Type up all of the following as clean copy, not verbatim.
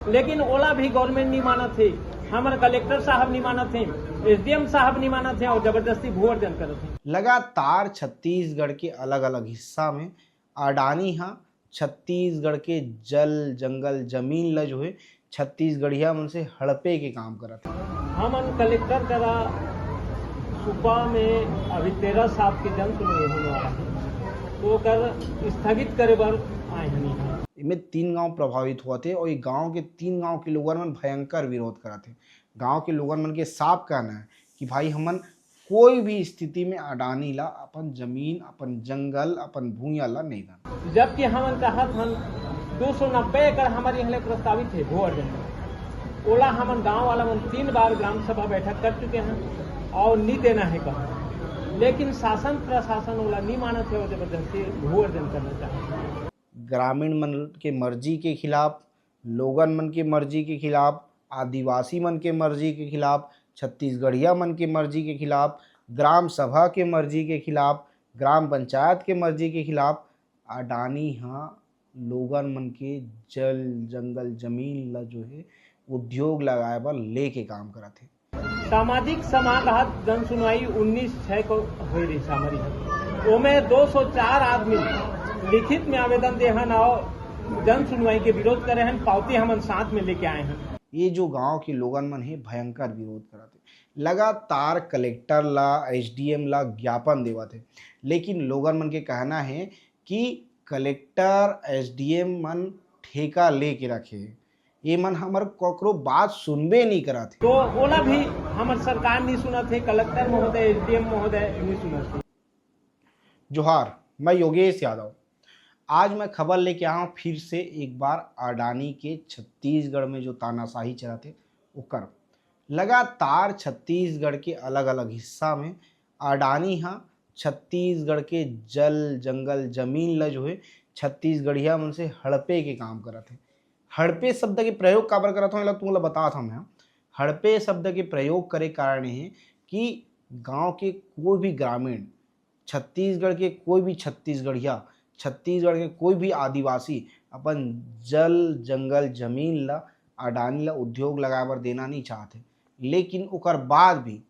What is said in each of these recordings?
लेकिन ओला भी गवर्नमेंट नहीं माना थे, हमारे कलेक्टर साहब नहीं माना थे, एसडीएम साहब नहीं माना थे और जबरदस्ती भू अर्जन करे थे। लगातार छत्तीसगढ़ के अलग अलग हिस्सा में अडानी हाँ छत्तीसगढ़ के जल जंगल जमीन ला जो है छत्तीसगढ़िया मन से हड़पे के काम करत है। हम कलेक्टर करा सुबह में अभी 13 साहब के जन सुनवाई होने वाला है, तो कर स्थगित करे बर आए हनी है। इनमें 3 गांव प्रभावित हुआ थे और ये गांव के 3 गांव के लोगन मन भयंकर विरोध करा थे। गांव के लोगन मन के साफ कहना है कि भाई हमन कोई भी स्थिति में अडानी ला अपन जमीन अपन जंगल अपन भूया ला नहीं देना। जबकि हम कहा हम 290 एकड़ हमारे यहाँ प्रस्तावित है भू अर्जन में। ओला हमन गांव वाला मन 3 बार ग्राम सभा बैठक कर चुके हैं और नहीं देना है कहा, लेकिन शासन प्रशासन ओला नहीं माना थे और जबरदस्ती भू अर्जन करना चाहते। ग्रामीण मन के मर्जी के खिलाफ, लोगन मन के मर्जी के खिलाफ, आदिवासी मन के मर्जी के खिलाफ, छत्तीसगढ़िया मन के मर्जी के खिलाफ, ग्राम सभा के मर्जी के खिलाफ, ग्राम पंचायत के मर्जी के खिलाफ अडानी हाँ लोगन मन के जल जंगल जमीन ला जो है उद्योग लगाए बर लेके काम करत है। सामाजिक समाज जन सुनवाई 19/6 को हुई रही हमारी, ओमे 204 आदमी लिखित में आवेदन दे हन और जन सुनवाई के विरोध करे हैं, पावती हमन साथ में लेके आए हैं। ये जो गांव के लोगन मन है भयंकर विरोध करते, लगातार कलेक्टर ला एसडीएम ला ज्ञापन देवत है, लेकिन लोगन मन के कहना है कि कलेक्टर एसडीएम मन ठेका लेके रखे, ये मन हमर ककरो बात सुनबे नहीं करा थे। तो ओला भी हमर सरकार नहीं सुना थे, कलेक्टर महोदय एसडीएम महोदय नहीं सुना थे। जोहार, मैं योगेश यादव। आज मैं खबर लेके आया हूँ फिर से एक बार अडानी के छत्तीसगढ़ में जो तानाशाही चला थे वो कर। लगातार छत्तीसगढ़ के अलग अलग हिस्सा में अडानी हाँ छत्तीसगढ़ के जल जंगल जमीन ला जो है छत्तीसगढ़िया मन से हड़पे के काम करत है। हड़पे शब्द के प्रयोग काबर करत हूँ तुमला बता था मैं। हड़पे शब्द के प्रयोग करे कारण है कि गांव के कोई भी ग्रामीण, छत्तीसगढ़ के कोई भी छत्तीसगढ़िया, छत्तीसगढ़ के कोई भी आदिवासी अपन जल जंगल जमीन ला अडानी ला उद्योग लगाए बर देना नहीं चाहते, लेकिन उकर बाद भी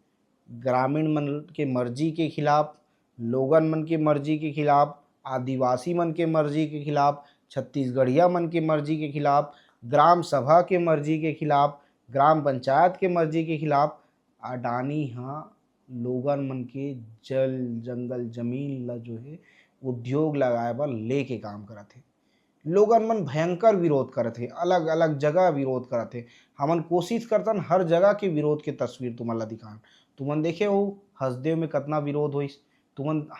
ग्रामीण मन के मर्जी के खिलाफ, लोगन मन के मर्जी के खिलाफ, आदिवासी मन के मर्जी के खिलाफ, छत्तीसगढ़िया मन के मर्जी के खिलाफ, ग्राम सभा के मर्जी के खिलाफ, ग्राम पंचायत के मर्जी के खिलाफ अडानी हाँ लोगन मन के जल जंगल जमीन ला जो है उद्योग लगाए बर लेके काम करत है। लोगन मन भयंकर विरोध करत है, अलग अलग जगह विरोध करत है। हमन कोशिश करतन हर जगह के विरोध के तस्वीर तुमन ला दिखान। तुमन देखे हो हसदेव में कितना विरोध होइस,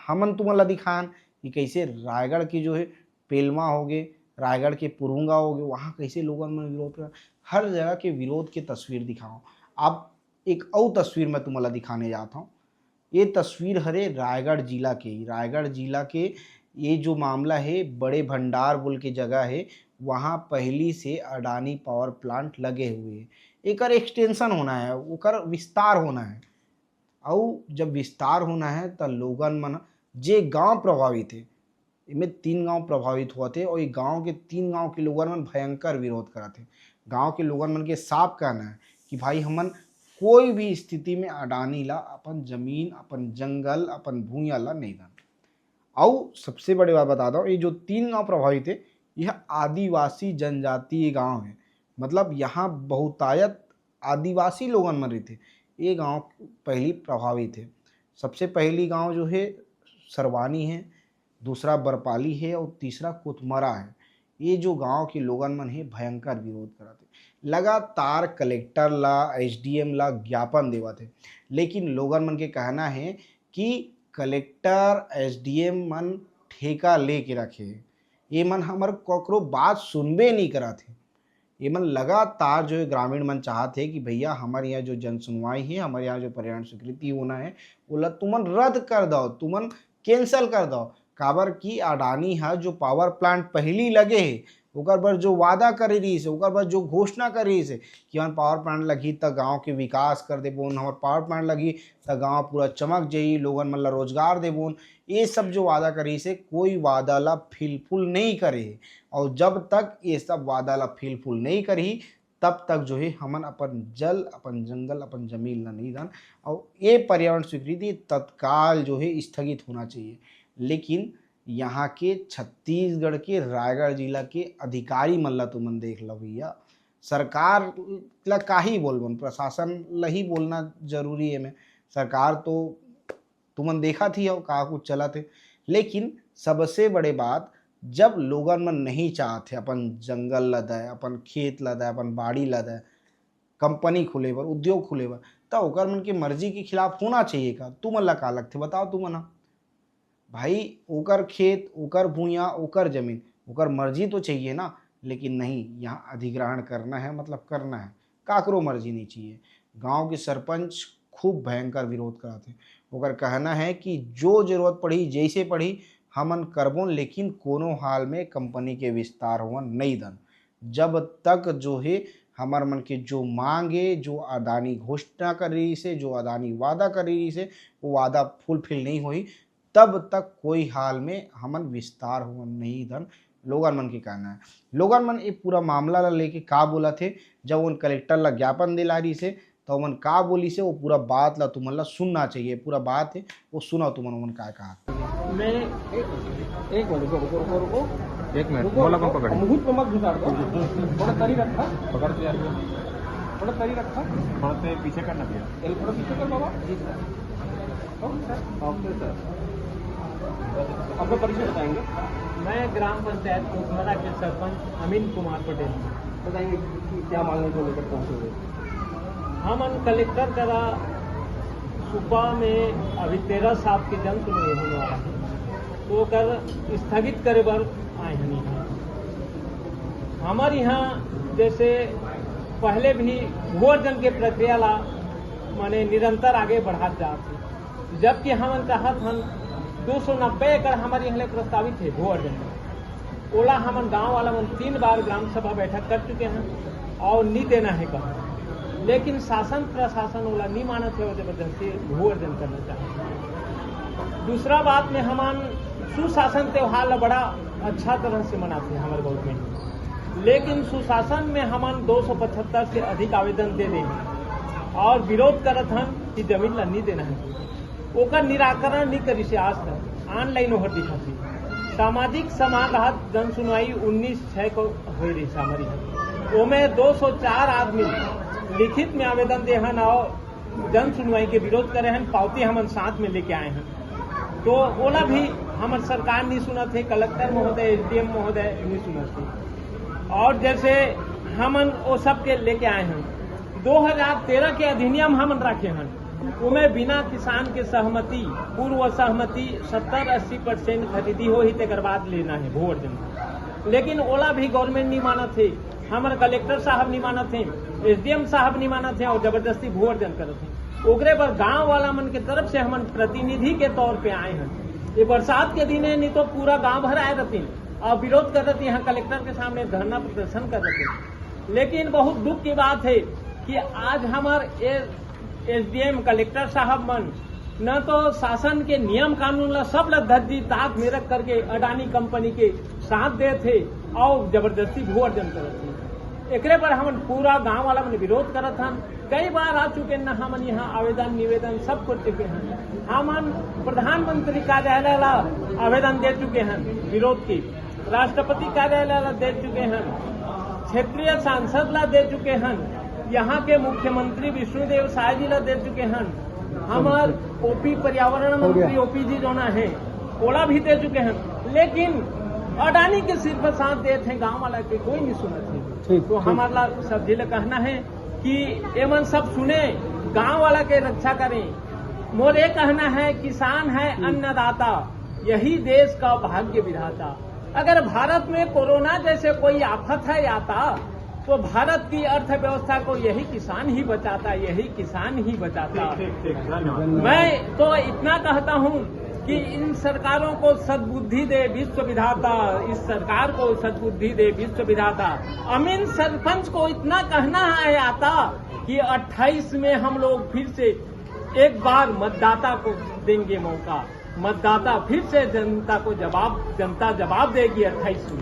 हमन तुमन ला दिखान कि कैसे रायगढ़ की जो है पेलमा हो गए, रायगढ़ के पुरुंगा हो गए, वहाँ कैसे लोगन मन विरोध कर, हर जगह के विरोध के तस्वीर दिखाओ। अब एक और तस्वीर मैं तुमन ला दिखाने जाता हूँ। ये तस्वीर हरे रायगढ़ जिला के, रायगढ़ जिला के ये जो मामला है बड़े भंडार बोल के जगह है, वहाँ पहली से अडानी पावर प्लांट लगे हुए हैं। एक एक्सटेंशन होना है, ओकर विस्तार होना है, और जब विस्तार होना है तो लोगन मन जे गांव प्रभावित है, इनमें 3 गांव प्रभावित हुआ थे और ये गांव के 3 गांव के लोगन मन भयंकर विरोध करा थे। गांव के लोगन मन के साफ कहना है कि भाई हमन कोई भी स्थिति में अडानी ला अपन जमीन अपन जंगल अपन भूया ला नहीं देना। और सबसे बड़ी बात बता दो, ये जो 3 गांव प्रभावित है यह आदिवासी जनजातीय गांव है, मतलब यहाँ बहुतायत आदिवासी लोगन मन रहते। ये गांव पहली प्रभावित है। सबसे पहली गांव जो है सरवानी है, दूसरा बरपाली है और तीसरा कोतमरा है। ये जो गांव के लोगन मन है भयंकर विरोध कराते, लगातार कलेक्टर ला एसडीएम ला ज्ञापन देवत है, लेकिन लोगन मन के कहना है कि कलेक्टर एसडीएम मन ठेका लेके रखे, ये मन हमर ककरो बात सुनबे नहीं करा थे। ये मन लगातार जो है ग्रामीण मन चाहते कि भैया हमारे यहाँ जो जन सुनवाई है, हमारे यहाँ जो पर्यावरण स्वीकृति होना है वो तुमन रद्द कर दो, तुमन कैंसल कर दो। काबर की अडानी हाँ जो पावर प्लांट पहली लगे है ओकर बर जो वादा करे रही से, ओकर बर जो घोषणा कर रही से कि हम पावर प्लांट लगी तो गांव के विकास कर देबोन, हमार पावर प्लांट लगी तो गांव पूरा चमक जाई, लोगन मन ला रोजगार देबोन, ये सब जो वादा करी से कोई वादा ला फिलफुल नहीं करे। और जब तक ये सब वादा ला फिलफुल नहीं करी तब तक जो है हमन अपन जल, अपन जंगल, अपन जमीन ला नहीं दान, और ये पर्यावरण स्वीकृति तत्काल जो है स्थगित होना चाहिए। लेकिन यहाँ के छत्तीसगढ़ के रायगढ़ जिला के अधिकारी मन ला तुमन देख लो भैया, सरकार ला का ही बोलबन, प्रशासन ला ही बोलना जरूरी है। में सरकार तो तुमन देखा थी हो का कुछ चला थे, लेकिन सबसे बड़े बात जब लोगन मन नहीं चाहते अपन जंगल लदाए, अपन खेत लदाए, अपन बाड़ी लदाए, कंपनी खुले बर, उद्योग खुले बर, तब ओकर मन के मर्जी के खिलाफ होना चाहिए का? तुमन ला का लगथे बताओ तुमन हा? भाई ओकर खेत, ओकर भूया, ओकर जमीन, ओकर मर्जी तो चाहिए ना। लेकिन नहीं, यहाँ अधिग्रहण करना है मतलब करना है, काकरो मर्जी नहीं चाहिए। गांव के सरपंच खूब भयंकर विरोध कराते, ओकर कहना है कि जो जरूरत पड़ी जैसे पड़ी हमन करबो, लेकिन कोनो हाल में कंपनी के विस्तार होवन नहीं दन, जब तक जो है हमार मन के जो मांगे, जो अदानी घोषणा कर रही से, जो अदानी वादा कर रही से, वो वादा फुलफिल नहीं हुई, तब तक कोई हाल में हमन विस्तार होवन नहीं दन। लोगन मन के कहना है। लोगन मन ये पूरा मामला ला लेके का बोला थे, जब उन कलेक्टर ला ज्ञापन दिला रही से तो उमन का बोली से, वो पूरा बात ला तुमन ला सुनना चाहिए, पूरा बात है वो सुना तुमन उमन का कहा। मैं एक मिनट रुको, एक मिनट बोला कौन पकड़ मुहूर्त पे मत घुसा दो, थोड़ा तरी रखा, पकड़ तो यार, थोड़ा तरी रखा, थोड़ा से पीछे करना भैया, थोड़ा पीछे कर बाबा जी सर। ओके सर, अपना परिचय बताएंगे? मैं ग्राम पंचायत कोसमरा के सरपंच अमीन कुमार पटेल। बताएंगे कि क्या मांगने को लेकर पहुंचे हुए? हम कलेक्टर करा सुपा में अभी 13 साल के जन सुनवाई होने वाला है, तो कर स्थगित करे बर आए हैं। हमारे यहाँ जैसे पहले भी भू अर्जन के प्रक्रिया ला माने निरंतर आगे बढ़ाते जाते, जबकि हम कहा था 290 एकड़ हमारे यहाँ प्रस्तावित है भू अर्जन। ओला हम गांव वाला मन 3 बार ग्राम सभा बैठक कर चुके हैं और नहीं देना है कहा, लेकिन शासन प्रशासन ओला नहीं मानत है और जबरदस्ती भू अर्जन करना चाहते। दूसरा बात में हम सुशासन त्योहार ला बड़ा अच्छा तरह से मनाते हैं हमारे गाँव में, लेकिन सुशासन में हम 275 से अधिक आवेदन दे देंगे और विरोध करत हन कि जमीन ला नहीं देना है। ओकर निराकरण नहीं करी से आज तक ऑनलाइन होकर दिखा थी। सामाजिक समाधान जन सुनवाई 19/6 को हो रही हमारी, उसमें 204 आदमी लिखित में आवेदन दे हन और जन सुनवाई के विरोध करे हैं, पावती हम साथ में लेके आए हैं। तो ओला भी हमारे सरकार नहीं सुना थे, कलेक्टर महोदय, SDM महोदय नहीं सुना थे। और जैसे हम वो सब के लेके आए हैं, 2013 के अधिनियम हम रखे हैं, उमें बिना किसान के सहमति, पूर्व सहमति 70-80% खरीदी हो ही तेकर बाद लेना है भू अर्जन। लेकिन ओला भी गवर्नमेंट नहीं माना थे, हमारे कलेक्टर साहब नहीं माना थे, SDM साहब नहीं माना थे और जबरदस्ती भू अर्जन करते थे। ओकरे पर गांव वाला मन के तरफ से हम प्रतिनिधि के तौर पे आए हैं। ये बरसात के दिन है, नहीं तो पूरा गांव भर आए रहती और विरोध कर रही यहाँ कलेक्टर के सामने धरना प्रदर्शन कर रहे। लेकिन बहुत दुख की बात है कि आज हमारे SDM कलेक्टर साहब मन न तो शासन के नियम कानून ला सब ला धज्जी ताक में रख करके अडानी कंपनी के साथ दे थे और जबरदस्ती भू अर्जन करते थे। एकरे पर हम पूरा गांव वाला मन विरोध करत हन, कई बार आ चुके न हम यहाँ आवेदन निवेदन सब कर चुके हैं। हम प्रधानमंत्री कार्यालय ला आवेदन दे चुके हैं विरोध की, राष्ट्रपति कार्यालय ला दे चुके हैं, क्षेत्रीय सांसद ला दे चुके हैं, यहाँ के मुख्यमंत्री विष्णुदेव साय जी ला दे चुके हैं, हमार OP पर्यावरण मंत्री OP जी जो ना है ओला भी दे चुके हैं। लेकिन अडानी के सिर पर साथ दे थे, गांव वाला के कोई नहीं सुना थे। तो हमारा सब जिले कहना है कि एमन सब सुने, गांव वाला के रक्षा करें। मोर ये कहना है किसान है अन्नदाता, यही देश का भाग्य विधाता। अगर भारत में कोरोना जैसे कोई आफत है आता तो भारत की अर्थव्यवस्था को यही किसान ही बचाता, यही किसान ही बचाता। मैं तो इतना कहता हूँ कि इन सरकारों को सद्बुद्धि दे विश्व विधाता, इस सरकार को सद्बुद्धि दे विश्व विधाता। अमीन सरपंच को इतना कहना है आता कि 28 में हम लोग फिर से एक बार मतदाता को देंगे मौका, मतदाता फिर से जनता को जनता जवाब देगी 28 में।